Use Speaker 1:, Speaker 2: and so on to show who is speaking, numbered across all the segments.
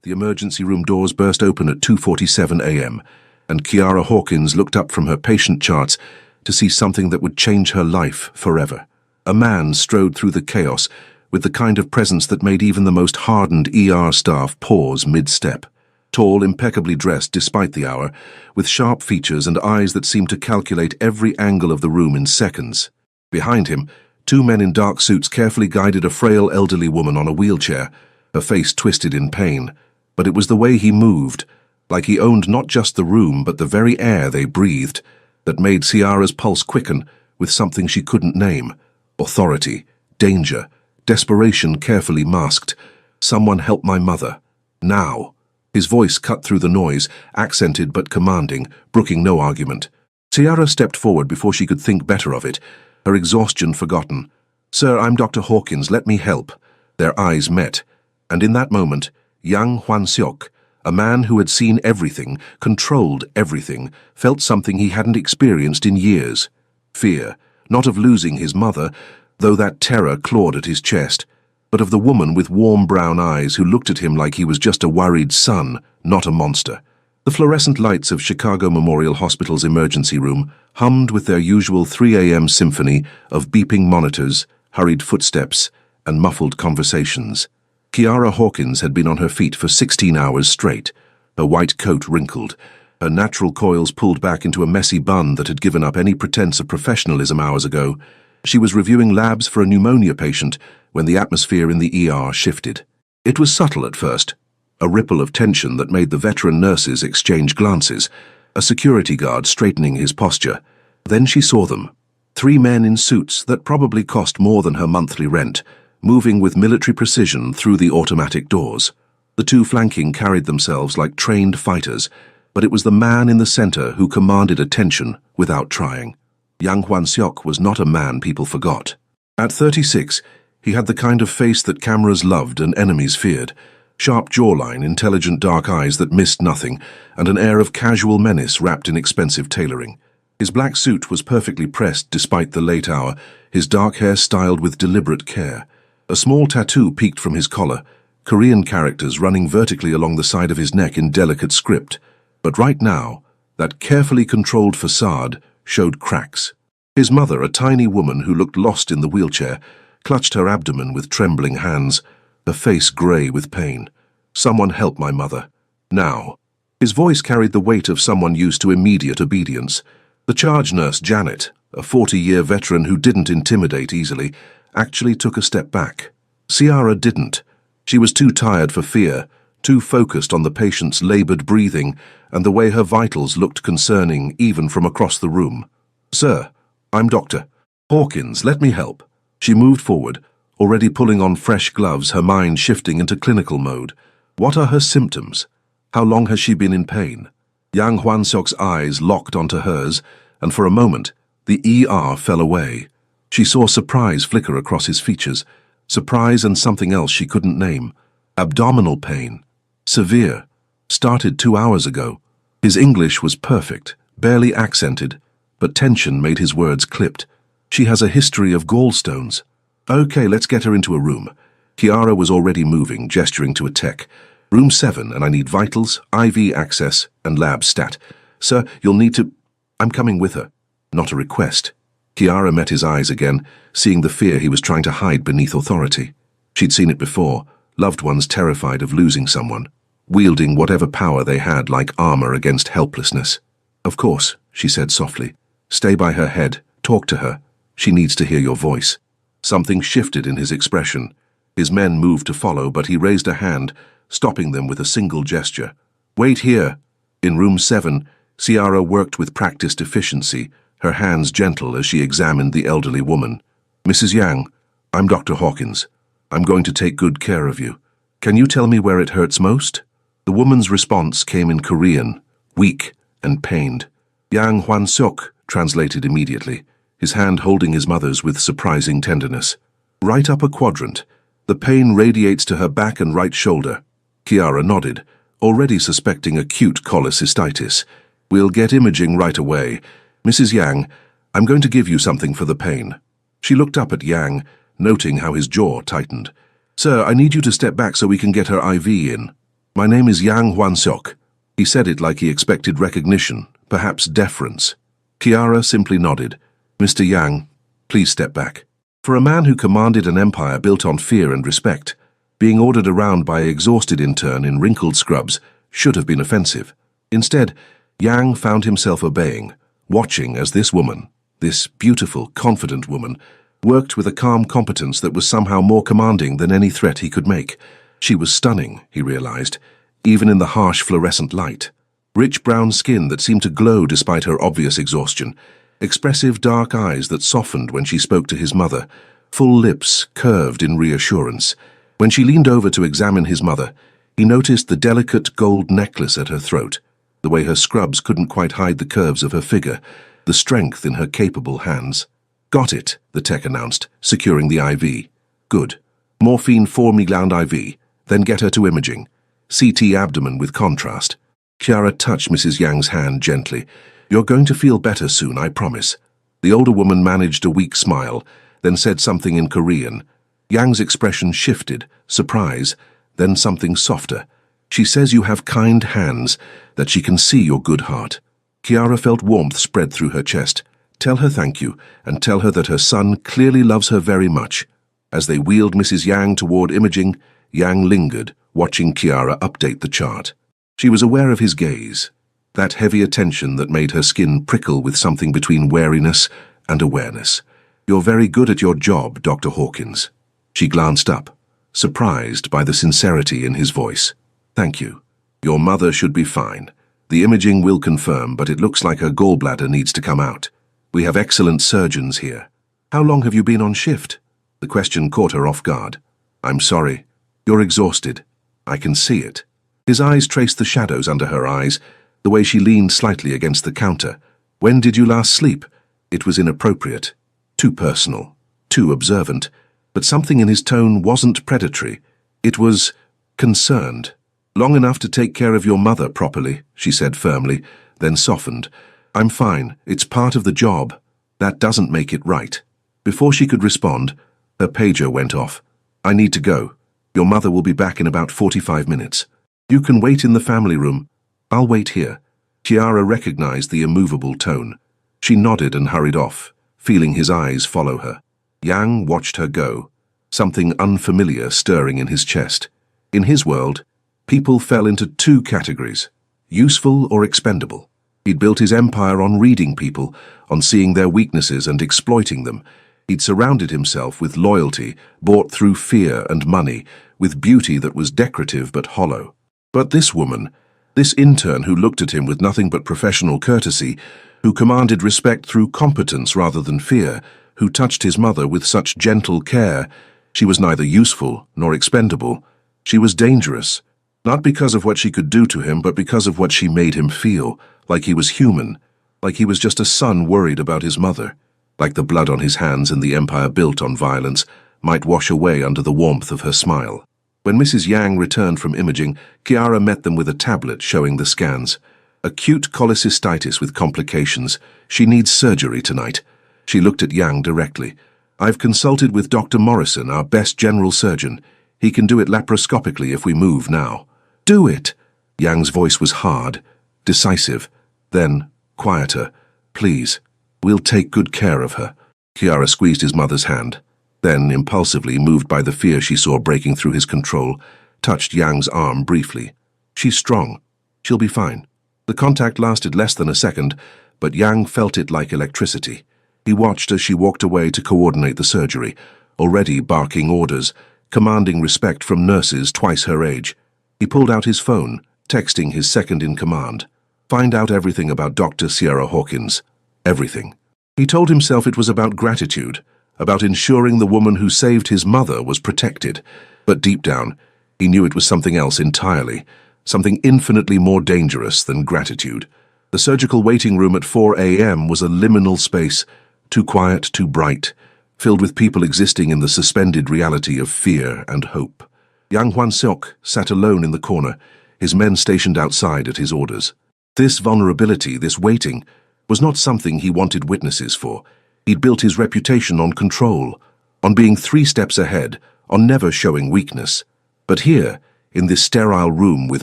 Speaker 1: The emergency room doors burst open at 2:47 a.m., and Kiara Hawkins looked up from her patient charts to see something that would change her life forever. A man strode through the chaos with the kind of presence that made even the most hardened ER staff pause mid-step. Tall, impeccably dressed despite the hour, with sharp features and eyes that seemed to calculate every angle of the room in seconds. Behind him, two men in dark suits carefully guided a frail elderly woman on a wheelchair, her face twisted in pain. But it was the way he moved, like he owned not just the room but the very air they breathed, that made Ciara's pulse quicken with something she couldn't name. Authority, danger, desperation carefully masked. "Someone help my mother. Now." His voice cut through the noise, accented but commanding, brooking no argument. Ciara stepped forward before she could think better of it, her exhaustion forgotten. "Sir, I'm Dr. Hawkins, let me help." Their eyes met, and in that moment, Yang Hwan-seok, a man who had seen everything, controlled everything, felt something he hadn't experienced in years. Fear, not of losing his mother, though that terror clawed at his chest, but of the woman with warm brown eyes who looked at him like he was just a worried son, not a monster. The fluorescent lights of Chicago Memorial Hospital's emergency room hummed with their usual 3 a.m. symphony of beeping monitors, hurried footsteps, and muffled conversations. Kiara Hawkins had been on her feet for 16 hours straight, her white coat wrinkled, her natural coils pulled back into a messy bun that had given up any pretense of professionalism hours ago. She was reviewing labs for a pneumonia patient when the atmosphere in the ER shifted. It was subtle at first, a ripple of tension that made the veteran nurses exchange glances, a security guard straightening his posture. Then she saw them, 3 men in suits that probably cost more than her monthly rent, moving with military precision through the automatic doors. The 2 flanking carried themselves like trained fighters, but it was the man in the center who commanded attention without trying. Yang Hwan-seok was not a man people forgot. At 36, he had the kind of face that cameras loved and enemies feared. Sharp jawline, intelligent dark eyes that missed nothing, and an air of casual menace wrapped in expensive tailoring. His black suit was perfectly pressed despite the late hour, his dark hair styled with deliberate care. A small tattoo peeked from his collar, Korean characters running vertically along the side of his neck in delicate script. But right now, that carefully controlled facade showed cracks. His mother, a tiny woman who looked lost in the wheelchair, clutched her abdomen with trembling hands, her face grey with pain. "Someone help my mother. Now." His voice carried the weight of someone used to immediate obedience. The charge nurse, Janet, a 40-year veteran who didn't intimidate easily, actually took a step back. Ciara didn't. She was too tired for fear, too focused on the patient's labored breathing and the way her vitals looked concerning even from across the room. "Sir, I'm Dr. Hawkins, let me help." She moved forward, already pulling on fresh gloves, her mind shifting into clinical mode. What are her symptoms? How long has she been in pain? Yang Hwan-seok's eyes locked onto hers, and for a moment, the ER fell away. She saw surprise flicker across his features, surprise and something else she couldn't name. Abdominal pain. Severe. Started 2 hours ago. His English was perfect, barely accented, but tension made his words clipped. She has a history of gallstones. "Okay, let's get her into a room." Kiara was already moving, gesturing to a tech. "Room 7, and I need vitals, IV access, and lab stat. Sir, you'll need to—" "I'm coming with her." Not a request. Kiara met his eyes again, seeing the fear he was trying to hide beneath authority. She'd seen it before, loved ones terrified of losing someone, wielding whatever power they had like armor against helplessness. "Of course," she said softly. "Stay by her head, talk to her. She needs to hear your voice." Something shifted in his expression. His men moved to follow, but he raised a hand, stopping them with a single gesture. "Wait here." In room 7, Ciara worked with practiced efficiency, her hands gentle as she examined the elderly woman. "Mrs. Yang, I'm Dr. Hawkins. I'm going to take good care of you. Can you tell me where it hurts most?" The woman's response came in Korean, weak and pained. Yang Hwan-seok translated immediately, his hand holding his mother's with surprising tenderness. "Right upper quadrant. The pain radiates to her back and right shoulder." Kiara nodded, already suspecting acute cholecystitis. "We'll get imaging right away. Mrs. Yang, I'm going to give you something for the pain." She looked up at Yang, noting how his jaw tightened. "Sir, I need you to step back so we can get her IV in." My name is Yang Hwan-seok. He said it like he expected recognition, perhaps deference. Kiara simply nodded. Mr. Yang, please step back. For a man who commanded an empire built on fear and respect, being ordered around by an exhausted intern in wrinkled scrubs should have been offensive. Instead, Yang found himself obeying, watching as this woman, this beautiful, confident woman, worked with a calm competence that was somehow more commanding than any threat he could make. She was stunning, he realized, even in the harsh fluorescent light. Rich brown skin that seemed to glow despite her obvious exhaustion, expressive dark eyes that softened when she spoke to his mother, full lips curved in reassurance. When she leaned over to examine his mother, he noticed the delicate gold necklace at her throat, the way her scrubs couldn't quite hide the curves of her figure, the strength in her capable hands. Got it, the tech announced, securing the IV. Good. Morphine 4 mg IV, then get her to imaging. CT abdomen with contrast. Kiara touched Mrs. Yang's hand gently. You're going to feel better soon, I promise. The older woman managed a weak smile, then said something in Korean. Yang's expression shifted, surprise, then something softer. She says you have kind hands, that she can see your good heart. Kiara felt warmth spread through her chest. Tell her thank you, and tell her that her son clearly loves her very much. As they wheeled Mrs. Yang toward imaging, Yang lingered, watching Kiara update the chart. She was aware of his gaze, that heavy attention that made her skin prickle with something between wariness and awareness. You're very good at your job, Dr. Hawkins. She glanced up, surprised by the sincerity in his voice. Thank you. Your mother should be fine. The imaging will confirm, but it looks like her gallbladder needs to come out. We have excellent surgeons here. How long have you been on shift? The question caught her off guard. I'm sorry. You're exhausted. I can see it. His eyes traced the shadows under her eyes, the way she leaned slightly against the counter. When did you last sleep? It was inappropriate. Too personal. Too observant. But something in his tone wasn't predatory. It was concerned. Long enough to take care of your mother properly, she said firmly, then softened. I'm fine. It's part of the job. That doesn't make it right. Before she could respond, her pager went off. I need to go. Your mother will be back in about 45 minutes. You can wait in the family room. I'll wait here. Kiara recognized the immovable tone. She nodded and hurried off, feeling his eyes follow her. Yang watched her go, something unfamiliar stirring in his chest. In his world, people fell into two categories, useful or expendable. He'd built his empire on reading people, on seeing their weaknesses and exploiting them. He'd surrounded himself with loyalty, bought through fear and money, with beauty that was decorative but hollow. But this woman, this intern who looked at him with nothing but professional courtesy, who commanded respect through competence rather than fear, who touched his mother with such gentle care, she was neither useful nor expendable. She was dangerous, not because of what she could do to him, but because of what she made him feel, like he was human, like he was just a son worried about his mother, like the blood on his hands and the empire built on violence might wash away under the warmth of her smile. When Mrs. Yang returned from imaging, Kiara met them with a tablet showing the scans. Acute cholecystitis with complications. She needs surgery tonight. She looked at Yang directly. I've consulted with Dr. Morrison, our best general surgeon. He can do it laparoscopically if we move now. Do it! Yang's voice was hard, decisive, then quieter. Please, we'll take good care of her. Kiara squeezed his mother's hand, then, impulsively moved by the fear she saw breaking through his control, touched Yang's arm briefly. She's strong. She'll be fine. The contact lasted less than a second, but Yang felt it like electricity. He watched as she walked away to coordinate the surgery, already barking orders, commanding respect from nurses twice her age. He pulled out his phone, texting his second-in-command. Find out everything about Dr. Sierra Hawkins. Everything. He told himself it was about gratitude, about ensuring the woman who saved his mother was protected. But deep down, he knew it was something else entirely, something infinitely more dangerous than gratitude. The surgical waiting room at 4 a.m. was a liminal space, too quiet, too bright, filled with people existing in the suspended reality of fear and hope. Yang Hwan-seok sat alone in the corner, his men stationed outside at his orders. This vulnerability, this waiting, was not something he wanted witnesses for. He'd built his reputation on control, on being 3 steps ahead, on never showing weakness. But here, in this sterile room with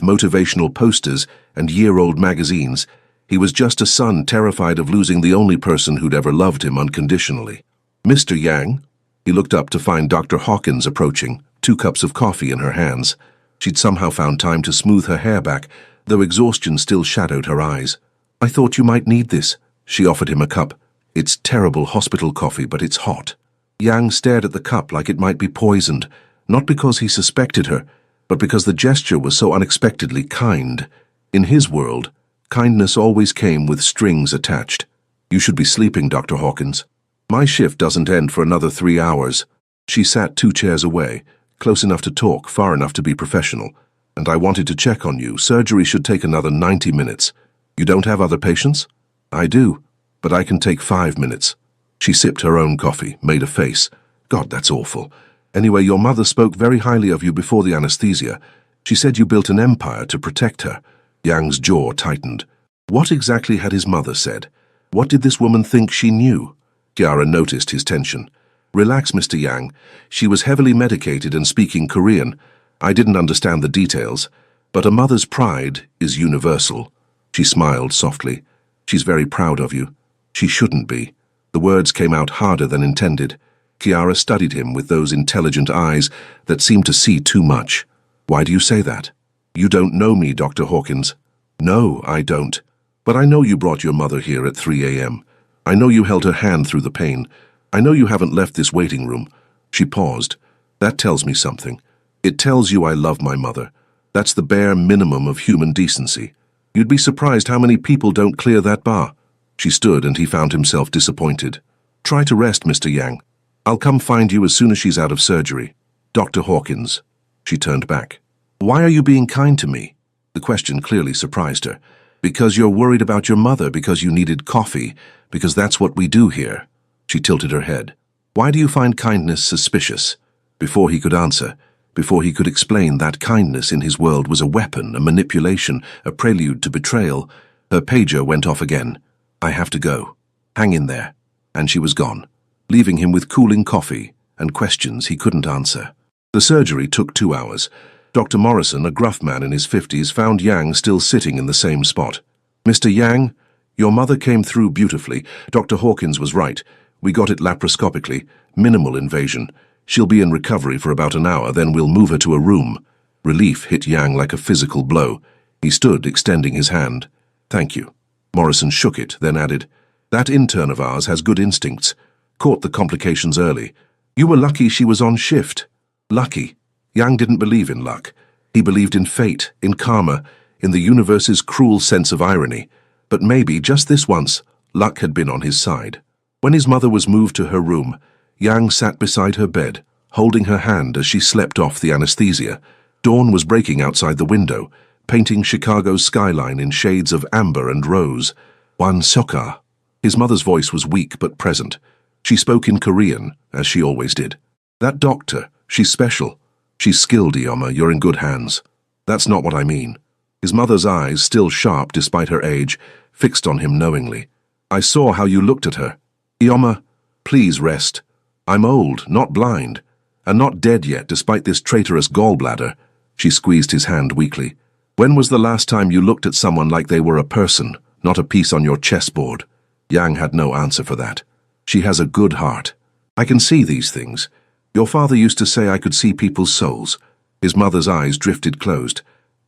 Speaker 1: motivational posters and year-old magazines. He was just a son terrified of losing the only person who'd ever loved him unconditionally. "Mr. Yang?" He looked up to find Dr. Hawkins approaching, 2 cups of coffee in her hands. She'd somehow found time to smooth her hair back, though exhaustion still shadowed her eyes. "I thought you might need this." She offered him a cup. "It's terrible hospital coffee, but it's hot." Yang stared at the cup like it might be poisoned, not because he suspected her, but because the gesture was so unexpectedly kind. In his world, kindness always came with strings attached. "You should be sleeping, Dr. Hawkins." "My shift doesn't end for another 3 hours." She sat 2 chairs away, close enough to talk, far enough to be professional. "And I wanted to check on you. Surgery should take another 90 minutes. You don't have other patients?" "I do, but I can take 5 minutes." She sipped her own coffee, made a face. "God, that's awful. Anyway, your mother spoke very highly of you before the anesthesia. She said you built an empire to protect her." Yang's jaw tightened. What exactly had his mother said? What did this woman think she knew? Kiara noticed his tension. "Relax, Mr. Yang. She was heavily medicated and speaking Korean. I didn't understand the details, but a mother's pride is universal." She smiled softly. "She's very proud of you." "She shouldn't be." The words came out harder than intended. Kiara studied him with those intelligent eyes that seemed to see too much. "Why do you say that?" "You don't know me, Dr. Hawkins." "No, I don't. But I know you brought your mother here at 3 a.m. I know you held her hand through the pain. I know you haven't left this waiting room." She paused. "That tells me something. It tells you I love my mother. That's the bare minimum of human decency. You'd be surprised how many people don't clear that bar." She stood and he found himself disappointed. "Try to rest, Mr. Yang. I'll come find you as soon as she's out of surgery." "Dr. Hawkins." She turned back. "Why are you being kind to me?" The question clearly surprised her. "Because you're worried about your mother, because you needed coffee, because that's what we do here." She tilted her head. "Why do you find kindness suspicious?" Before he could answer, before he could explain that kindness in his world was a weapon, a manipulation, a prelude to betrayal, her pager went off again. "I have to go. Hang in there." And she was gone, leaving him with cooling coffee and questions he couldn't answer. The surgery took 2 hours. Dr. Morrison, a gruff man in his 50s, found Yang still sitting in the same spot. "Mr. Yang, your mother came through beautifully. Dr. Hawkins was right. We got it laparoscopically. Minimal invasion. She'll be in recovery for about an hour, then we'll move her to a room." Relief hit Yang like a physical blow. He stood, extending his hand. "Thank you." Morrison shook it, then added, "That intern of ours has good instincts. Caught the complications early. You were lucky she was on shift." Lucky. Yang didn't believe in luck. He believed in fate, in karma, in the universe's cruel sense of irony. But maybe, just this once, luck had been on his side. When his mother was moved to her room, Yang sat beside her bed, holding her hand as she slept off the anesthesia. Dawn was breaking outside the window, painting Chicago's skyline in shades of amber and rose. "Wan Soka." His mother's voice was weak but present. She spoke in Korean, as she always did. "That doctor, she's special. She's skilled, Ioma. You're in good hands." "That's not what I mean." His mother's eyes, still sharp despite her age, fixed on him knowingly. "I saw how you looked at her. Ioma, please rest. I'm old, not blind, and not dead yet despite this traitorous gallbladder." She squeezed his hand weakly. "When was the last time you looked at someone like they were a person, not a piece on your chessboard?" Yang had no answer for that. "She has a good heart. I can see these things. Your father used to say I could see people's souls." His mother's eyes drifted closed.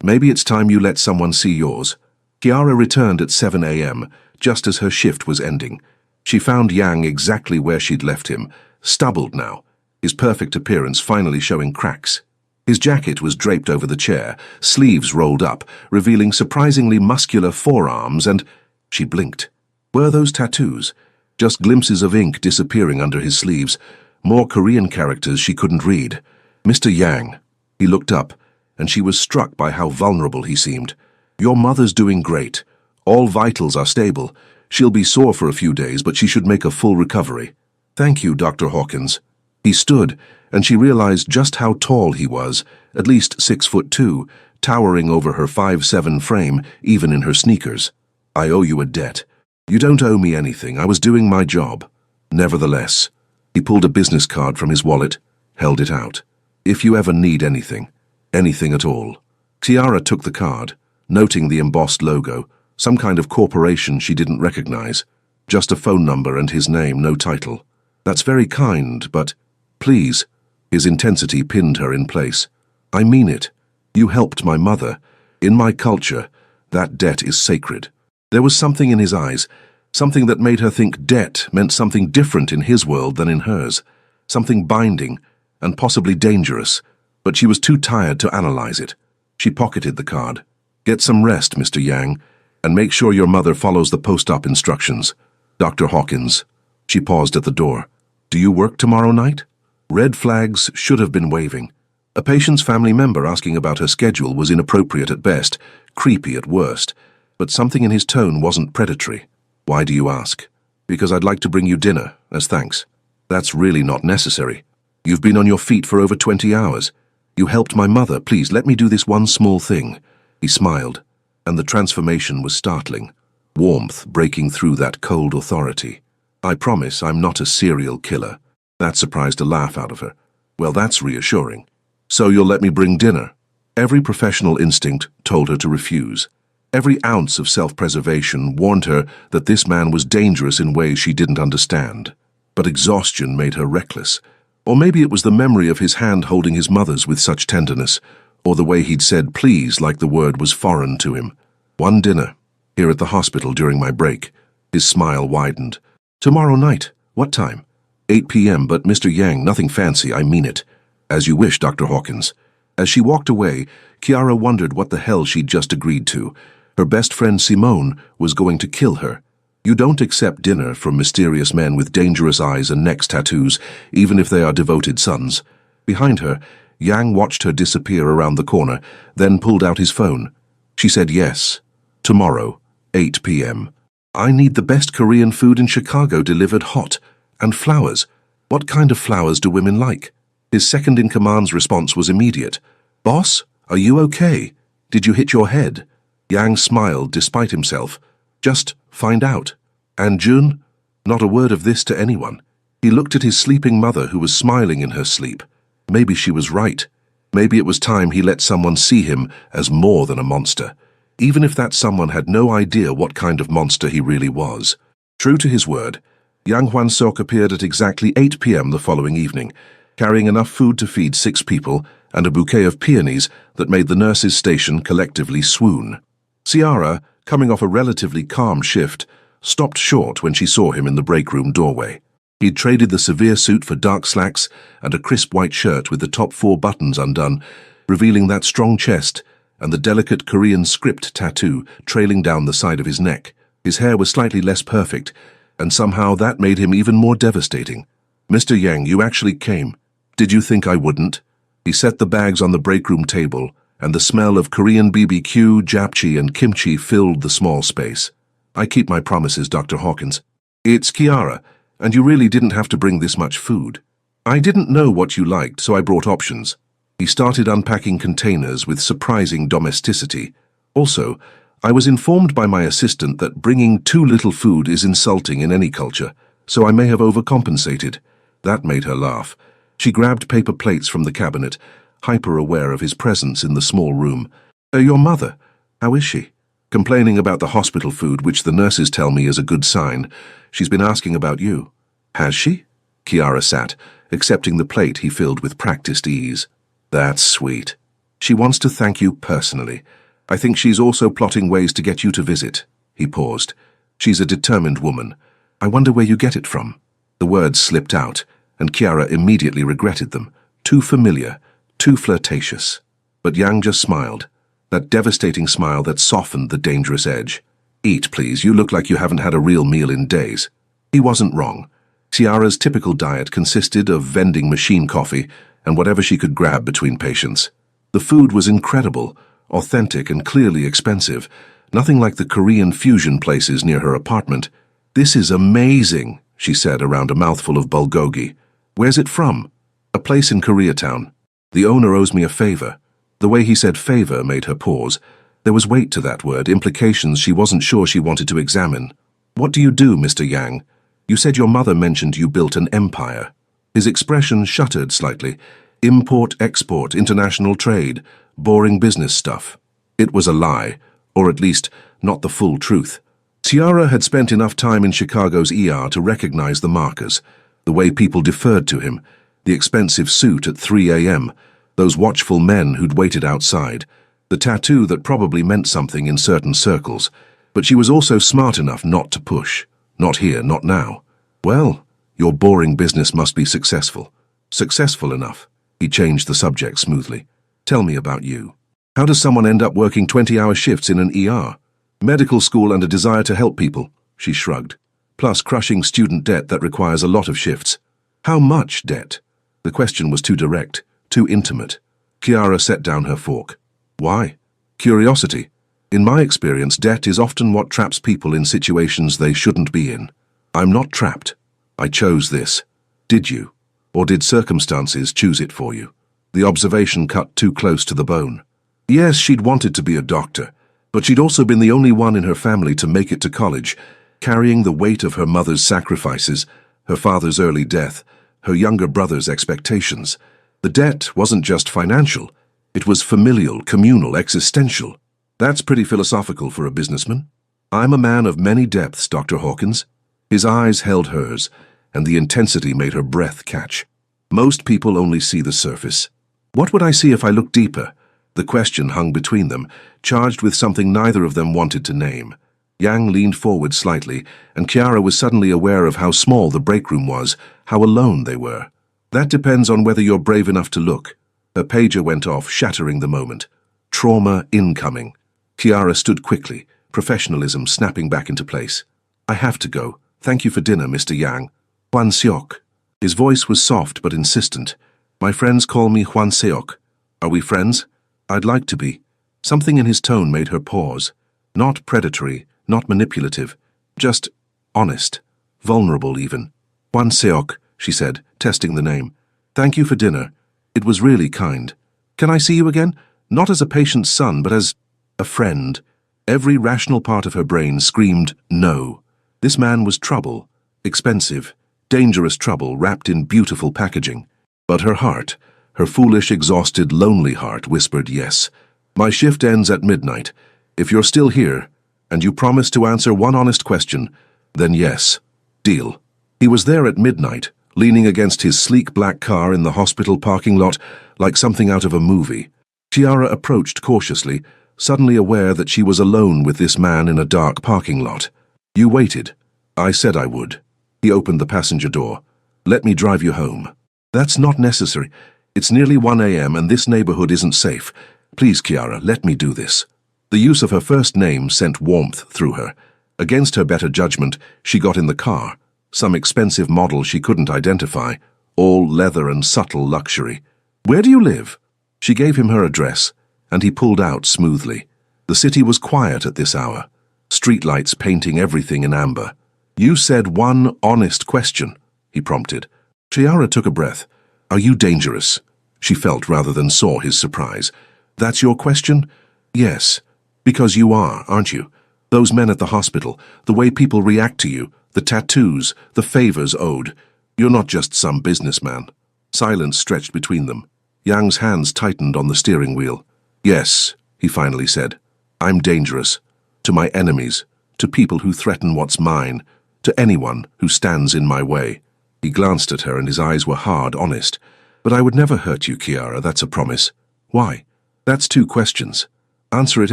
Speaker 1: "Maybe it's time you let someone see yours." Kiara returned at 7 a.m., just as her shift was ending. She found Yang exactly where she'd left him, stubbled now, his perfect appearance finally showing cracks. His jacket was draped over the chair, sleeves rolled up, revealing surprisingly muscular forearms and... She blinked. Were those tattoos? Just glimpses of ink disappearing under his sleeves, more Korean characters she couldn't read. "Mr. Yang." He looked up, and she was struck by how vulnerable he seemed. "Your mother's doing great. All vitals are stable. She'll be sore for a few days, but she should make a full recovery." "Thank you, Dr. Hawkins." He stood, and she realized just how tall he was, at least 6'2", towering over her 5'7" frame, even in her sneakers. "I owe you a debt." "You don't owe me anything. I was doing my job." "Nevertheless." He pulled a business card from his wallet, held it out. "If you ever need anything, Anything at all. Kiara took the card, noting the embossed logo, some kind of corporation she didn't recognize. Just a phone number and his name, no title. That's very kind, but please. His intensity pinned her in place. I mean it. You helped my mother. In my culture, that debt is sacred. There was something in his eyes, something that made her think debt meant something different in his world than in hers, something binding and possibly dangerous, but she was too tired to analyze it. She pocketed the card. Get some rest, Mr. Yang, and make sure your mother follows the post-op instructions. Dr. Hawkins. She paused at the door. Do you work tomorrow night? Red flags should have been waving. A patient's family member asking about her schedule was inappropriate at best, creepy at worst, but something in his tone wasn't predatory. Why do you ask? Because I'd like to bring you dinner, as thanks. That's really not necessary. You've been on your feet for over 20 hours. You helped my mother. Please let me do this one small thing. He smiled, and the transformation was startling. Warmth breaking through that cold authority. I promise I'm not a serial killer. That surprised a laugh out of her. Well, that's reassuring. So you'll let me bring dinner? Every professional instinct told her to refuse. Every ounce of self-preservation warned her that this man was dangerous in ways she didn't understand. But exhaustion made her reckless. Or maybe it was the memory of his hand holding his mother's with such tenderness, or the way he'd said please like the word was foreign to him. One dinner, here at the hospital during my break. His smile widened. Tomorrow night. What time? 8 p.m., but Mr. Yang, nothing fancy, I mean it. As you wish, Dr. Hawkins. As she walked away, Kiara wondered what the hell she'd just agreed to. Her best friend Simone was going to kill her. You don't accept dinner from mysterious men with dangerous eyes and neck tattoos, even if they are devoted sons. Behind her, Yang watched her disappear around the corner, then pulled out his phone. She said yes. Tomorrow, 8 p.m. I need the best Korean food in Chicago delivered hot. And flowers. What kind of flowers do women like? His second-in-command's response was immediate. Boss, are you okay? Did you hit your head? Yang smiled despite himself. Just find out. And Jun? Not a word of this to anyone. He looked at his sleeping mother who was smiling in her sleep. Maybe she was right. Maybe it was time he let someone see him as more than a monster, even if that someone had no idea what kind of monster he really was. True to his word, Yang Hwan-sok appeared at exactly 8 p.m. the following evening, carrying enough food to feed 6 people and a bouquet of peonies that made the nurses' station collectively swoon. Ciara, coming off a relatively calm shift, stopped short when she saw him in the break room doorway. He'd traded the severe suit for dark slacks and a crisp white shirt with the top 4 buttons undone, revealing that strong chest and the delicate Korean script tattoo trailing down the side of his neck. His hair was slightly less perfect, and somehow that made him even more devastating. Mr. Yang, you actually came. Did you think I wouldn't? He set the bags on the break room table, and the smell of Korean BBQ, japchae, and kimchi filled the small space. I keep my promises, Dr. Hawkins. It's Kiara, and you really didn't have to bring this much food. I didn't know what you liked, so I brought options. He started unpacking containers with surprising domesticity. Also, I was informed by my assistant that bringing too little food is insulting in any culture, so I may have overcompensated. That made her laugh. She grabbed paper plates from the cabinet, hyper-aware of his presence in the small room. Your mother, how is she? Complaining about the hospital food, which the nurses tell me is a good sign. She's been asking about you. Has she? Kiara sat, accepting the plate he filled with practiced ease. That's sweet. She wants to thank you personally. I think she's also plotting ways to get you to visit. He paused. She's a determined woman. I wonder where you get it from. The words slipped out, and Kiara immediately regretted them. Too familiar, too flirtatious. But Yang just smiled. That devastating smile that softened the dangerous edge. Eat, please. You look like you haven't had a real meal in days. He wasn't wrong. Ciara's typical diet consisted of vending machine coffee and whatever she could grab between patients. The food was incredible, authentic and clearly expensive, nothing like the Korean fusion places near her apartment. This is amazing, she said around a mouthful of bulgogi. Where's it from? A place in Koreatown. The owner owes me a favor. The way he said favor made her pause. There was weight to that word, implications she wasn't sure she wanted to examine. What do you do, Mr. Yang? You said your mother mentioned you built an empire. His expression shuttered slightly. Import, export, international trade. boring business stuff. It was a lie, or at least not the full truth. Ciara had spent enough time in Chicago's ER to recognize the markers, the way people deferred to him, the expensive suit at 3 a.m., those watchful men who'd waited outside, the tattoo that probably meant something in certain circles. But she was also smart enough not to push. Not here, not now. Well, your boring business must be successful. Successful enough. He changed the subject smoothly. Tell me about you. How does someone end up working 20-hour shifts in an ER? Medical school and a desire to help people, she shrugged. Plus crushing student debt that requires a lot of shifts. How much debt? The question was too direct, too intimate. Ciara set down her fork. Why? Curiosity. In my experience, debt is often what traps people in situations they shouldn't be in. I'm not trapped. I chose this. Did you? Or did circumstances choose it for you? The observation cut too close to the bone. Yes, she'd wanted to be a doctor, but she'd also been the only one in her family to make it to college, carrying the weight of her mother's sacrifices, her father's early death, her younger brother's expectations. The debt wasn't just financial. It was familial, communal, existential. That's pretty philosophical for a businessman. I'm a man of many depths, Dr. Hawkins. His eyes held hers, and the intensity made her breath catch. Most people only see the surface. What would I see if I looked deeper? The question hung between them, charged with something neither of them wanted to name. Yang leaned forward slightly, and Ciara was suddenly aware of how small the break room was, how alone they were. That depends on whether you're brave enough to look. Her pager went off, shattering the moment. Trauma incoming. Ciara stood quickly, professionalism snapping back into place. I have to go. Thank you for dinner, Mr. Yang. Juan Seok. His voice was soft but insistent. My friends call me Juan Seok. Are we friends? I'd like to be. Something in his tone made her pause. Not predatory, not manipulative, just honest, vulnerable even. Juan Seok, she said, testing the name. Thank you for dinner. It was really kind. Can I see you again? Not as a patient's son, but as a friend. Every rational part of her brain screamed no. This man was trouble, expensive, dangerous trouble wrapped in beautiful packaging. But her heart, her foolish, exhausted, lonely heart, whispered yes. My shift ends at midnight. If you're still here, and you promise to answer one honest question, then yes. Deal. He was there at midnight, leaning against his sleek black car in the hospital parking lot like something out of a movie. Ciara approached cautiously, suddenly aware that she was alone with this man in a dark parking lot. You waited. I said I would. He opened the passenger door. Let me drive you home. That's not necessary. It's nearly 1 a.m. and this neighborhood isn't safe. Please, Ciara, let me do this. The use of her first name sent warmth through her. Against her better judgment, she got in the car. Some expensive model she couldn't identify, all leather and subtle luxury. Where do you live? She gave him her address, and he pulled out smoothly. The city was quiet at this hour, streetlights painting everything in amber. You said one honest question, he prompted. Ciara took a breath. Are you dangerous? She felt rather than saw his surprise. That's your question? Yes. Because you are, aren't you? Those men at the hospital, the way people react to you, the tattoos, the favors owed. You're not just some businessman. Silence stretched between them. Yang's hands tightened on the steering wheel. Yes, he finally said. I'm dangerous. To my enemies, to people who threaten what's mine, to anyone who stands in my way. He glanced at her and his eyes were hard, honest. But I would never hurt you, Ciara, that's a promise. Why? That's 2 questions. Answer it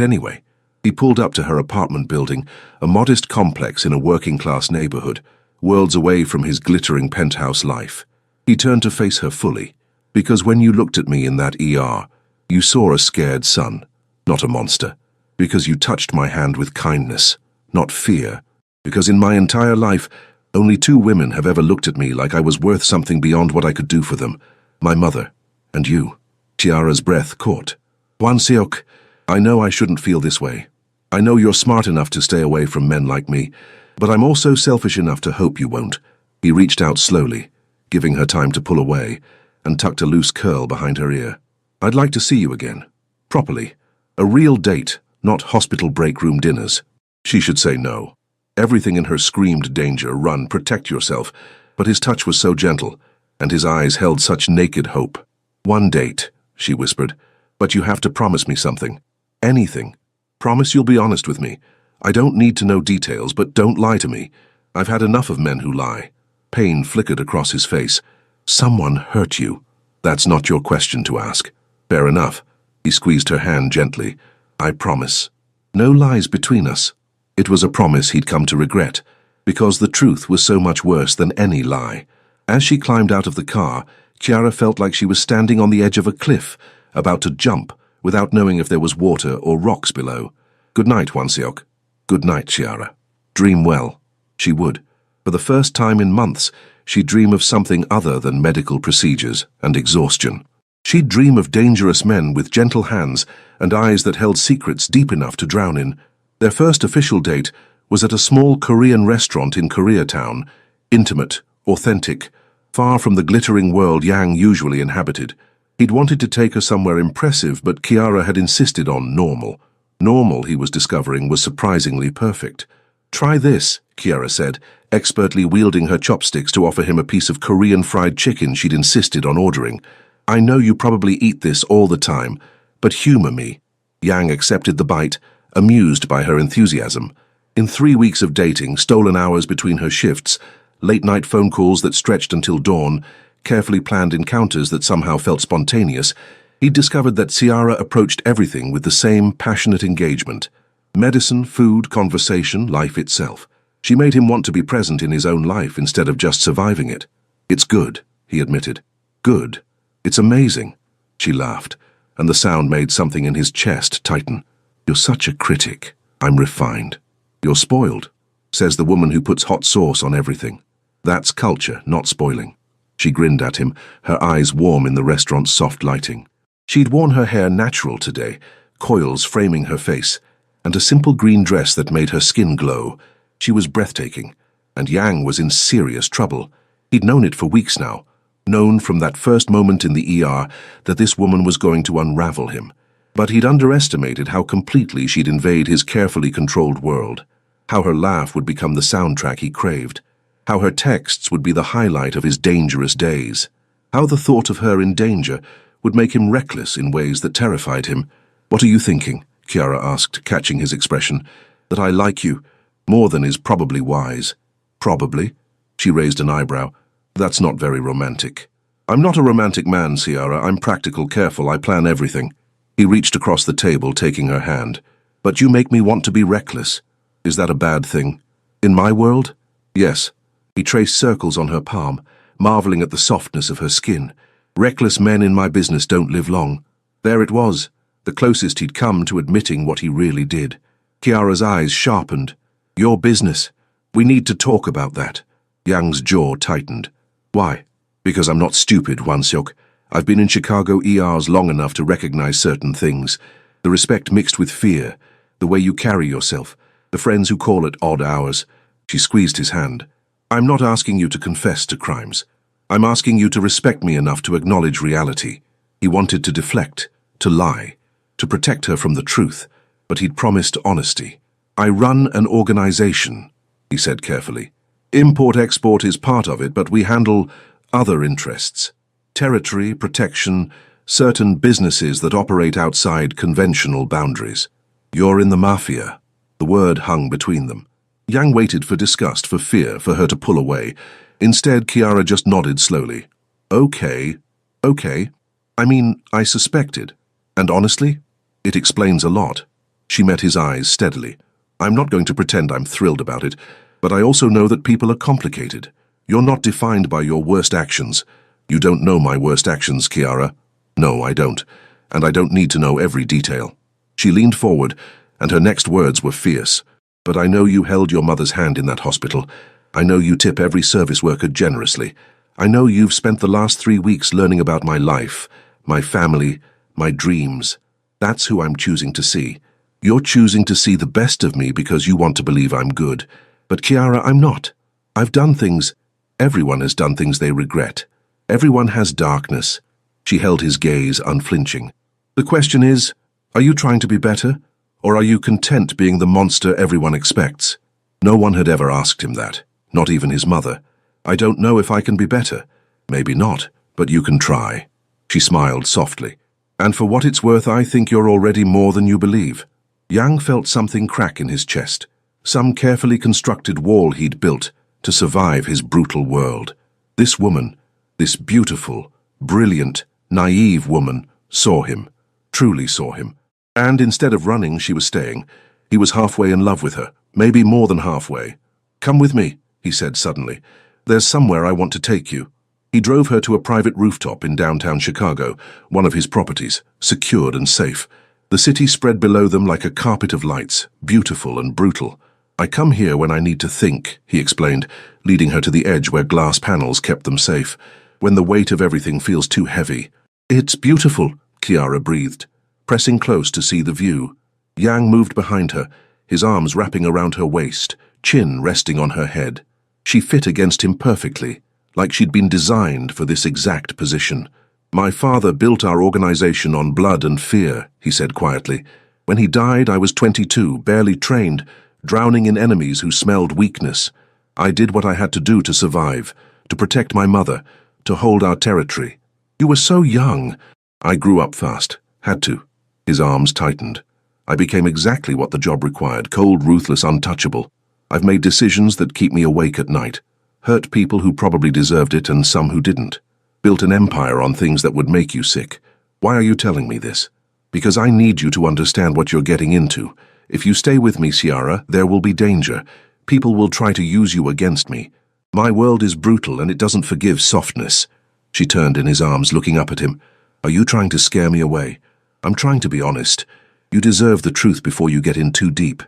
Speaker 1: anyway. He pulled up to her apartment building, a modest complex in a working-class neighborhood, worlds away from his glittering penthouse life. He turned to face her fully. Because when you looked at me in that ER, you saw a scared son, not a monster. Because you touched my hand with kindness, not fear. Because in my entire life, only 2 women have ever looked at me like I was worth something beyond what I could do for them. My mother, and you. Ciara's breath caught. Juan Seok, I know I shouldn't feel this way. I know you're smart enough to stay away from men like me, but I'm also selfish enough to hope you won't. He reached out slowly, giving her time to pull away, and tucked a loose curl behind her ear. I'd like to see you again. Properly. A real date, not hospital break room dinners. She should say no. Everything in her screamed danger, run, protect yourself, but his touch was so gentle, and his eyes held such naked hope. One date, she whispered. But you have to promise me something. Anything. Promise you'll be honest with me. I don't need to know details, but don't lie to me. I've had enough of men who lie. Pain flickered across his face. Someone hurt you. That's not your question to ask. Fair enough. He squeezed her hand gently. I promise. No lies between us. It was a promise he'd come to regret, because the truth was so much worse than any lie. As she climbed out of the car, Chiara felt like she was standing on the edge of a cliff, about to jump, without knowing if there was water or rocks below. Good night, Wanseok. Good night, Chiara. Dream well. She would. For the first time in months, she'd dream of something other than medical procedures and exhaustion. She'd dream of dangerous men with gentle hands and eyes that held secrets deep enough to drown in. Their first official date was at a small Korean restaurant in Koreatown, intimate, authentic, far from the glittering world Yang usually inhabited. He'd wanted to take her somewhere impressive, but Chiara had insisted on normal. Normal, he was discovering, was surprisingly perfect. Try this, Chiara said, expertly wielding her chopsticks to offer him a piece of Korean fried chicken she'd insisted on ordering. I know you probably eat this all the time, but humor me. Yang accepted the bite, amused by her enthusiasm. In 3 weeks of dating, stolen hours between her shifts, late-night phone calls that stretched until dawn, carefully planned encounters that somehow felt spontaneous, he'd discovered that Ciara approached everything with the same passionate engagement. Medicine, food, conversation, life itself. She made him want to be present in his own life instead of just surviving it. It's good, he admitted. Good. It's amazing. She laughed, and the sound made something in his chest tighten. You're such a critic. I'm refined. You're spoiled, says the woman who puts hot sauce on everything. That's culture, not spoiling. She grinned at him, her eyes warm in the restaurant's soft lighting. She'd worn her hair natural today, coils framing her face, and a simple green dress that made her skin glow. She was breathtaking, and Yang was in serious trouble. He'd known it for weeks now, known from that first moment in the ER that this woman was going to unravel him. But he'd underestimated how completely she'd invade his carefully controlled world, how her laugh would become the soundtrack he craved, how her texts would be the highlight of his dangerous days, how the thought of her in danger would make him reckless in ways that terrified him. What are you thinking? Chiara asked, catching his expression. That I like you, more than is probably wise. Probably? She raised an eyebrow. That's not very romantic. I'm not a romantic man, Ciara. I'm practical, careful. I plan everything. He reached across the table, taking her hand. But you make me want to be reckless. Is that a bad thing? In my world? Yes. He traced circles on her palm, marveling at the softness of her skin. Reckless men in my business don't live long. There it was, the closest he'd come to admitting what he really did. Chiara's eyes sharpened. Your business. We need to talk about that. Yang's jaw tightened. Why? Because I'm not stupid, Wanseok. I've been in Chicago ERs long enough to recognize certain things. The respect mixed with fear, the way you carry yourself, the friends who call it odd hours. She squeezed his hand. I'm not asking you to confess to crimes. I'm asking you to respect me enough to acknowledge reality. He wanted to deflect, to lie, to protect her from the truth, but he'd promised honesty. I run an organization, he said carefully. Import-export is part of it, but we handle other interests. Territory, protection, certain businesses that operate outside conventional boundaries. You're in the Mafia. The word hung between them. Yang waited for disgust, for fear, for her to pull away. Instead, Chiara just nodded slowly. Okay. I mean, I suspected. And honestly, it explains a lot. She met his eyes steadily. I'm not going to pretend I'm thrilled about it, but I also know that people are complicated. You're not defined by your worst actions. You don't know my worst actions, Chiara. No, I don't. And I don't need to know every detail. She leaned forward, and her next words were fierce. But I know you held your mother's hand in that hospital. I know you tip every service worker generously. I know you've spent the last 3 weeks learning about my life, my family, my dreams. That's who I'm choosing to see. You're choosing to see the best of me because you want to believe I'm good. But Chiara, I'm not. I've done things. Everyone has done things they regret. Everyone has darkness. She held his gaze unflinching. The question is, are you trying to be better? Or are you content being the monster everyone expects? No one had ever asked him that, not even his mother. I don't know if I can be better. Maybe not, but you can try. She smiled softly. And for what it's worth, I think you're already more than you believe. Yang felt something crack in his chest, some carefully constructed wall he'd built to survive his brutal world. This woman, this beautiful, brilliant, naive woman, saw him, truly saw him. And instead of running, she was staying. He was halfway in love with her, maybe more than halfway. "Come with me," he said suddenly. "There's somewhere I want to take you." He drove her to a private rooftop in downtown Chicago, one of his properties, secured and safe. The city spread below them like a carpet of lights, beautiful and brutal. "I come here when I need to think," he explained, leading her to the edge where glass panels kept them safe, "when the weight of everything feels too heavy." "It's beautiful," Kiara breathed, pressing close to see the view. Yang moved behind her, his arms wrapping around her waist, chin resting on her head. She fit against him perfectly, like she'd been designed for this exact position. "My father built our organization on blood and fear," he said quietly. "When he died, I was 22, barely trained, drowning in enemies who smelled weakness. I did what I had to do to survive, to protect my mother, to hold our territory. You were so young." "I grew up fast. Had to." His arms tightened. "I became exactly what the job required, cold, ruthless, untouchable. I've made decisions that keep me awake at night. Hurt people who probably deserved it and some who didn't. Built an empire on things that would make you sick. Why are you telling me this? Because I need you to understand what you're getting into. If you stay with me, Ciara, there will be danger. People will try to use you against me. My world is brutal and it doesn't forgive softness." She turned in his arms, looking up at him. "Are you trying to scare me away? I'm trying to be honest. You deserve the truth before you get in too deep."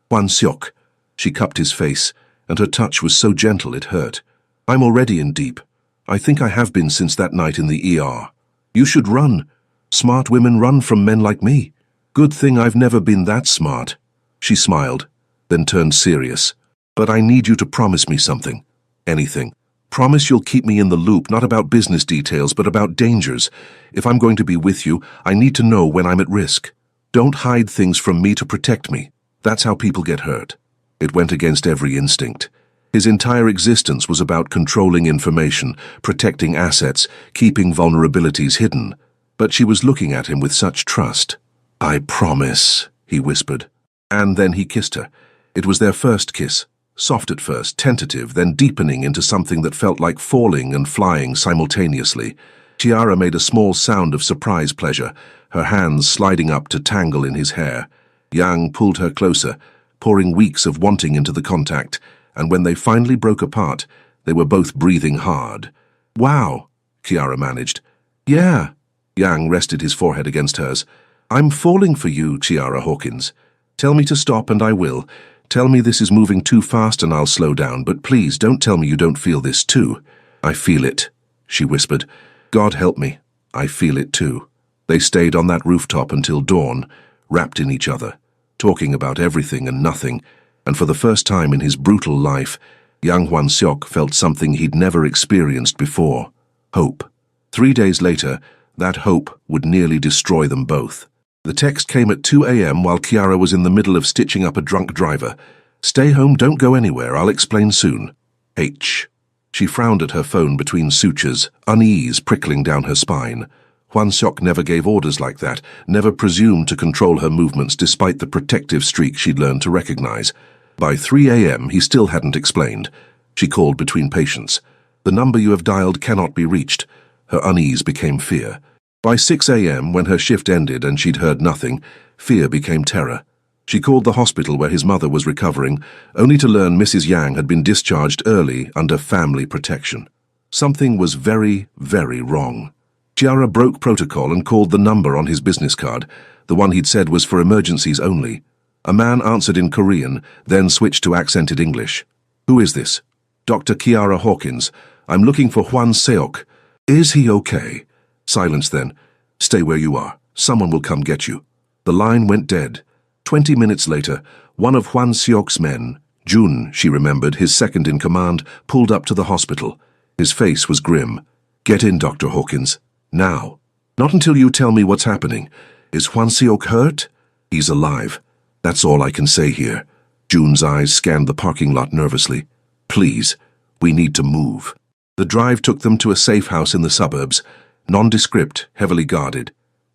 Speaker 1: "Hwan Seok." She cupped his face, and her touch was so gentle it hurt. "I'm already in deep. I think I have been since that night in the ER. You should run. Smart women run from men like me. Good thing I've never been that smart." She smiled, then turned serious. "But I need you to promise me something. Anything. Promise you'll keep me in the loop, not about business details, but about dangers. If I'm going to be with you, I need to know when I'm at risk. Don't hide things from me to protect me. That's how people get hurt." It went against every instinct. His entire existence was about controlling information, protecting assets, keeping vulnerabilities hidden. But she was looking at him with such trust. "I promise," he whispered. And then he kissed her. It was their first kiss, soft at first, tentative, then deepening into something that felt like falling and flying simultaneously. Ciara made a small sound of surprise pleasure, her hands sliding up to tangle in his hair. Yang pulled her closer, pouring weeks of wanting into the contact, and when they finally broke apart, they were both breathing hard. "Wow," Ciara managed. "Yeah." Yang rested his forehead against hers. "I'm falling for you, Ciara Hawkins. Tell me to stop and I will. Tell me this is moving too fast and I'll slow down, but please don't tell me you don't feel this too." "I feel it," she whispered. "God help me, I feel it too." They stayed on that rooftop until dawn, wrapped in each other, talking about everything and nothing, and for the first time in his brutal life, young Hwan Seok felt something he'd never experienced before: hope. 3 days later, that hope would nearly destroy them both. The text came at 2 a.m. while Ciara was in the middle of stitching up a drunk driver. "Stay home, don't go anywhere, I'll explain soon. H." She frowned at her phone between sutures, unease prickling down her spine. Hwan Seok never gave orders like that, never presumed to control her movements despite the protective streak she'd learned to recognize. By 3 a.m. he still hadn't explained. She called between patients. "The number you have dialed cannot be reached." Her unease became fear. By 6 a.m., when her shift ended and she'd heard nothing, fear became terror. She called the hospital where his mother was recovering, only to learn Mrs. Yang had been discharged early under family protection. Something was very, very wrong. Ciara broke protocol and called the number on his business card, the one he'd said was for emergencies only. A man answered in Korean, then switched to accented English. "Who is this?" "Dr. Ciara Hawkins. I'm looking for Hwan Seok." "Is he okay?" Silence then. "Stay where you are. Someone will come get you." The line went dead. 20 minutes later, one of Hwan Seok's men, Jun, she remembered, his second in command, pulled up to the hospital. His face was grim. "Get in, Dr. Hawkins. Now." "Not until you tell me what's happening. Is Hwan Seok hurt?" "He's alive. That's all I can say here." Jun's eyes scanned the parking lot nervously. "Please, we need to move." The drive took them to a safe house in the suburbs, nondescript, heavily guarded.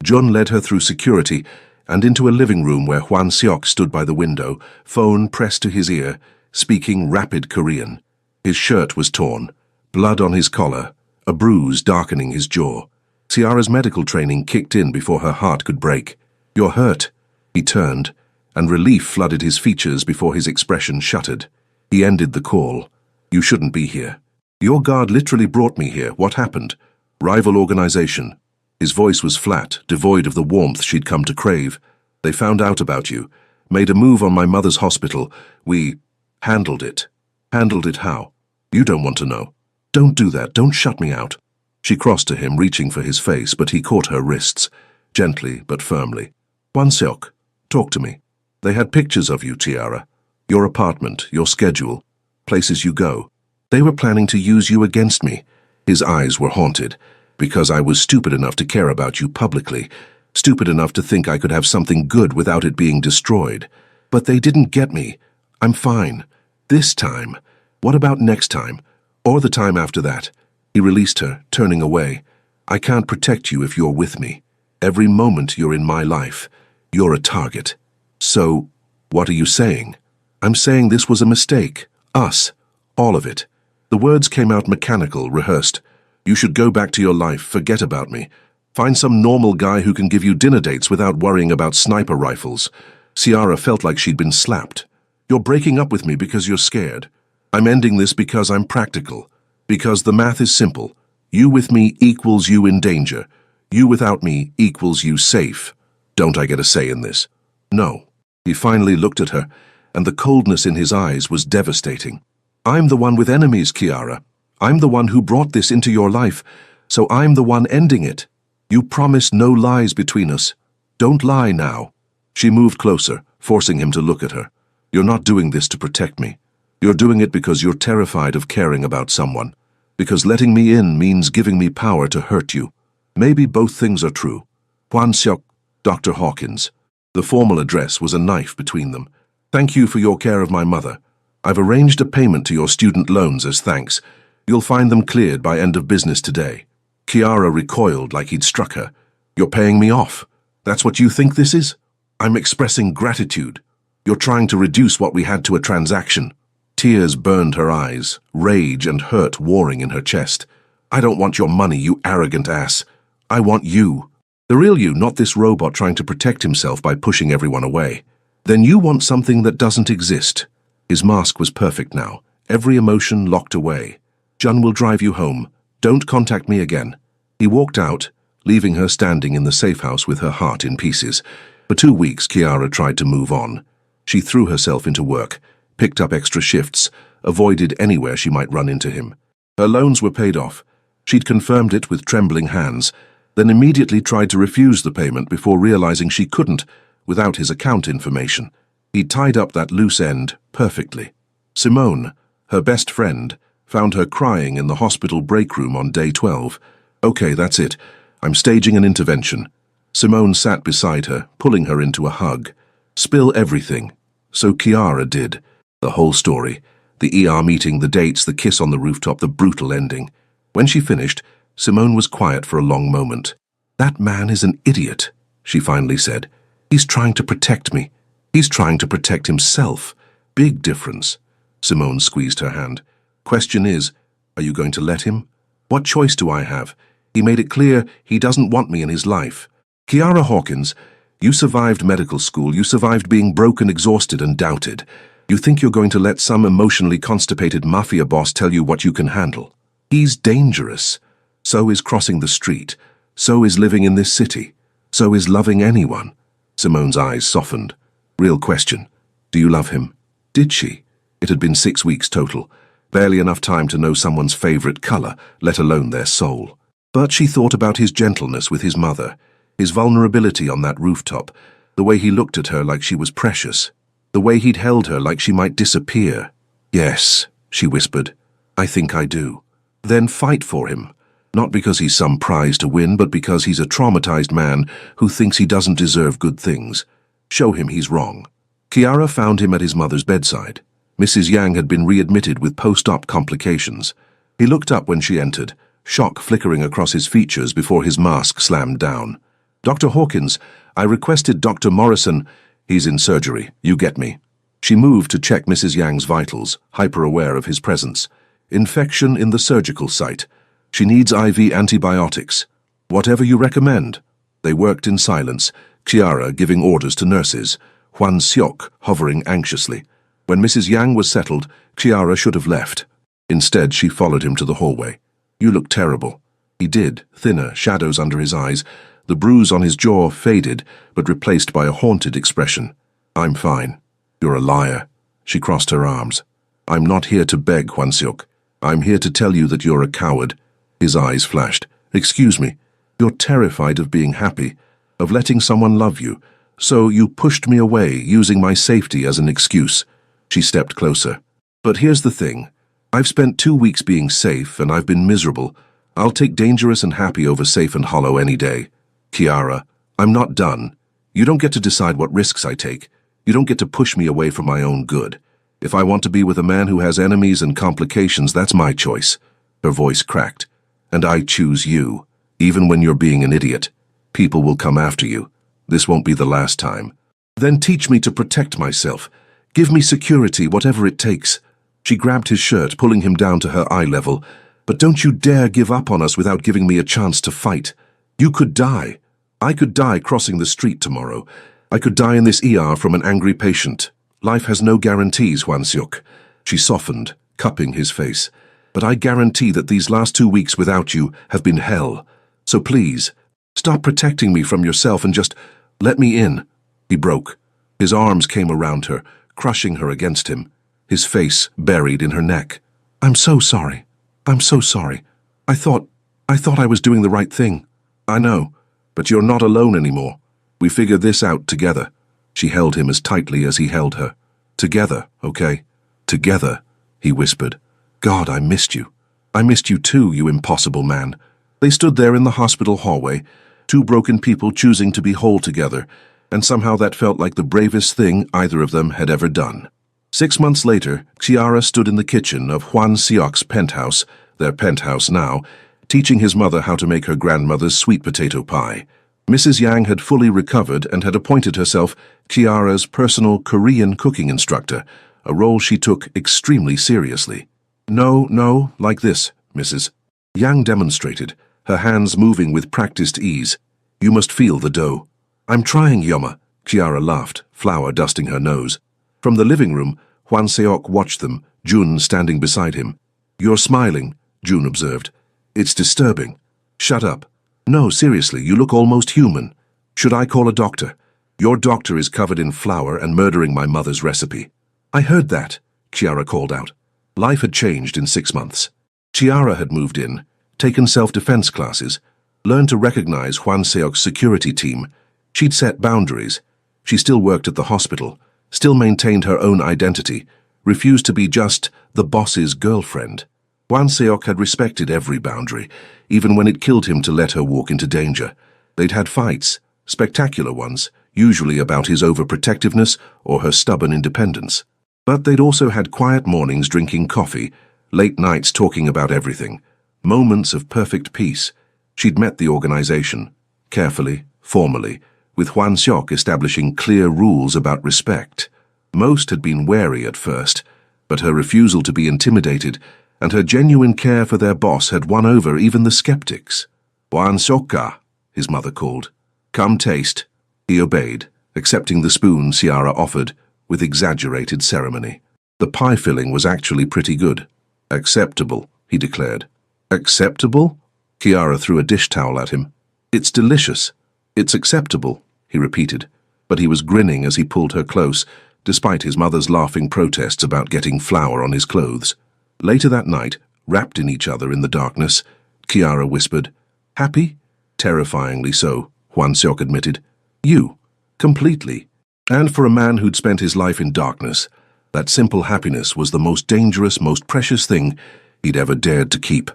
Speaker 1: Jun led her through security and into a living room where Hwan Seok stood by the window, phone pressed to his ear, speaking rapid Korean. His shirt was torn, blood on his collar, a bruise darkening his jaw. Ciara's medical training kicked in before her heart could break. "You're hurt." He turned, and relief flooded his features before his expression shuttered. He ended the call. "You shouldn't be here." "Your guard literally brought me here. What happened?" "Rival organization." His voice was flat, devoid of the warmth she'd come to crave. "They found out about you. Made a move on my mother's hospital. We handled it." "Handled it how?" "You don't want to know." "Don't do that. Don't shut me out." She crossed to him, reaching for his face, but he caught her wrists, gently but firmly. "Hwan Seok, talk to me. They had pictures of you, Ciara. Your apartment, your schedule, places you go. They were planning to use you against me." His eyes were haunted. "Because I was stupid enough to care about you publicly, stupid enough to think I could have something good without it being destroyed. But they didn't get me. I'm fine. This time. What about next time? Or the time after that?" He released her, turning away. "I can't protect you if you're with me. Every moment you're in my life, you're a target." "So, what are you saying?" "I'm saying this was a mistake. Us. All of it." The words came out mechanical, rehearsed. "You should go back to your life, forget about me. Find some normal guy who can give you dinner dates without worrying about sniper rifles." Ciara felt like she'd been slapped. "You're breaking up with me because you're scared. I'm ending this because I'm practical. Because the math is simple. You with me equals you in danger. You without me equals you safe. Don't I get a say in this?" "No." He finally looked at her, and the coldness in his eyes was devastating. "I'm the one with enemies, Ciara. I'm the one who brought this into your life, so I'm the one ending it. You promised no lies between us. Don't lie now." She moved closer, forcing him to look at her. "You're not doing this to protect me. You're doing it because you're terrified of caring about someone. Because letting me in means giving me power to hurt you. Maybe both things are true." "Hwan Seok, Dr. Hawkins." The formal address was a knife between them. "Thank you for your care of my mother. I've arranged a payment to your student loans as thanks. You'll find them cleared by end of business today." Ciara recoiled like he'd struck her. "You're paying me off? That's what you think this is?" "I'm expressing gratitude. You're trying to reduce what we had to a transaction." Tears burned her eyes, rage and hurt warring in her chest. "I don't want your money, you arrogant ass. I want you. The real you, not this robot trying to protect himself by pushing everyone away. Then you want something that doesn't exist." His mask was perfect now, every emotion locked away. "Jun will drive you home. Don't contact me again." He walked out, leaving her standing in the safe house with her heart in pieces. For 2 weeks, Ciara tried to move on. She threw herself into work, picked up extra shifts, avoided anywhere she might run into him. Her loans were paid off. She'd confirmed it with trembling hands, then immediately tried to refuse the payment before realizing she couldn't without his account information. He'd tied up that loose end perfectly. Simone, her best friend, found her crying in the hospital break room on day 12. "Okay, that's it. I'm staging an intervention." Simone sat beside her, pulling her into a hug. "Spill everything." So Ciara did. The whole story. The ER meeting, the dates, the kiss on the rooftop, the brutal ending. When she finished, Simone was quiet for a long moment. "That man is an idiot," she finally said. "He's trying to protect me. He's trying to protect himself. Big difference." Simone squeezed her hand. "Question is, are you going to let him? What choice do I have? He made it clear he doesn't want me in his life." "Ciara Hawkins, you survived medical school. You survived being broken, exhausted, and doubted. You think you're going to let some emotionally constipated mafia boss tell you what you can handle? He's dangerous. So is crossing the street. So is living in this city. So is loving anyone." Simone's eyes softened. "Real question. Do you love him?" Did she? It had been 6 weeks total. Barely enough time to know someone's favorite color, let alone their soul. But she thought about his gentleness with his mother, his vulnerability on that rooftop, the way he looked at her like she was precious, the way he'd held her like she might disappear. "Yes," she whispered. "I think I do." "Then fight for him. Not because he's some prize to win, but because he's a traumatized man who thinks he doesn't deserve good things. Show him he's wrong." Ciara found him at his mother's bedside. Mrs. Yang had been readmitted with post-op complications. He looked up when she entered, shock flickering across his features before his mask slammed down. "Dr. Hawkins, I requested Dr. Morrison. He's in surgery, you get me." She moved to check Mrs. Yang's vitals, hyper-aware of his presence. "Infection in the surgical site. She needs IV antibiotics. Whatever you recommend." They worked in silence, Chiara giving orders to nurses, Hwan Seok hovering anxiously. When Mrs. Yang was settled, Chiara should have left. Instead, she followed him to the hallway. "You look terrible." He did, thinner, shadows under his eyes. The bruise on his jaw faded, but replaced by a haunted expression. "I'm fine." "You're a liar." She crossed her arms. "I'm not here to beg, Hwan Seok. I'm here to tell you that you're a coward." His eyes flashed. "Excuse me. You're terrified of being happy, of letting someone love you. So you pushed me away, using my safety as an excuse." She stepped closer. "But here's the thing. I've spent 2 weeks being safe, and I've been miserable. I'll take dangerous and happy over safe and hollow any day. Chiara, I'm not done. You don't get to decide what risks I take. You don't get to push me away from my own good. If I want to be with a man who has enemies and complications, that's my choice." Her voice cracked. "And I choose you. Even when you're being an idiot. People will come after you. This won't be the last time. Then teach me to protect myself. Give me security, whatever it takes." She grabbed his shirt, pulling him down to her eye level. "But don't you dare give up on us without giving me a chance to fight. You could die. I could die crossing the street tomorrow. I could die in this ER from an angry patient. Life has no guarantees, Hwan Seok." She softened, cupping his face. "But I guarantee that these last 2 weeks without you have been hell. So please, stop protecting me from yourself and just let me in." He broke. His arms came around her, crushing her against him, his face buried in her neck. "I'm so sorry. I'm so sorry. I thought I was doing the right thing." "I know, but you're not alone anymore. We figured this out together." She held him as tightly as he held her. "Together, okay? Together," he whispered. "God, I missed you. I missed you too, you impossible man." They stood there in the hospital hallway, two broken people choosing to be whole together, and somehow that felt like the bravest thing either of them had ever done. 6 months later, Chiara stood in the kitchen of Hwan Seok's penthouse, their penthouse now, teaching his mother how to make her grandmother's sweet potato pie. Mrs. Yang had fully recovered and had appointed herself Chiara's personal Korean cooking instructor, a role she took extremely seriously. No, like this, Mrs. Yang demonstrated, her hands moving with practiced ease. "You must feel the dough." "I'm trying, Yoma," Chiara laughed, flour dusting her nose. From the living room, Hwan Seok watched them, Jun standing beside him. "You're smiling," Jun observed. "It's disturbing." "Shut up." "No, seriously, you look almost human." "Should I call a doctor?" "Your doctor is covered in flour and murdering my mother's recipe." "I heard that," Chiara called out. Life had changed in 6 months. Chiara had moved in, taken self-defense classes, learned to recognize Hwan Seok's security team. She'd set boundaries. She still worked at the hospital, still maintained her own identity, refused to be just the boss's girlfriend. Hwan Seok had respected every boundary, even when it killed him to let her walk into danger. They'd had fights, spectacular ones, usually about his overprotectiveness or her stubborn independence. But they'd also had quiet mornings drinking coffee, late nights talking about everything, moments of perfect peace. She'd met the organization, carefully, formally, with Hwan Seok establishing clear rules about respect. Most had been wary at first, but her refusal to be intimidated and her genuine care for their boss had won over even the skeptics. "Hwan Seok-ka," his mother called. "Come taste." He obeyed, accepting the spoon Chiara offered, with exaggerated ceremony. The pie filling was actually pretty good. "Acceptable," he declared. "Acceptable?" Chiara threw a dish towel at him. "It's delicious. It's acceptable," he repeated, but he was grinning as he pulled her close, despite his mother's laughing protests about getting flour on his clothes. Later that night, wrapped in each other in the darkness, Chiara whispered, "Happy?" "Terrifyingly so," Hwan Seok admitted. "You. Completely." And for a man who'd spent his life in darkness, that simple happiness was the most dangerous, most precious thing he'd ever dared to keep.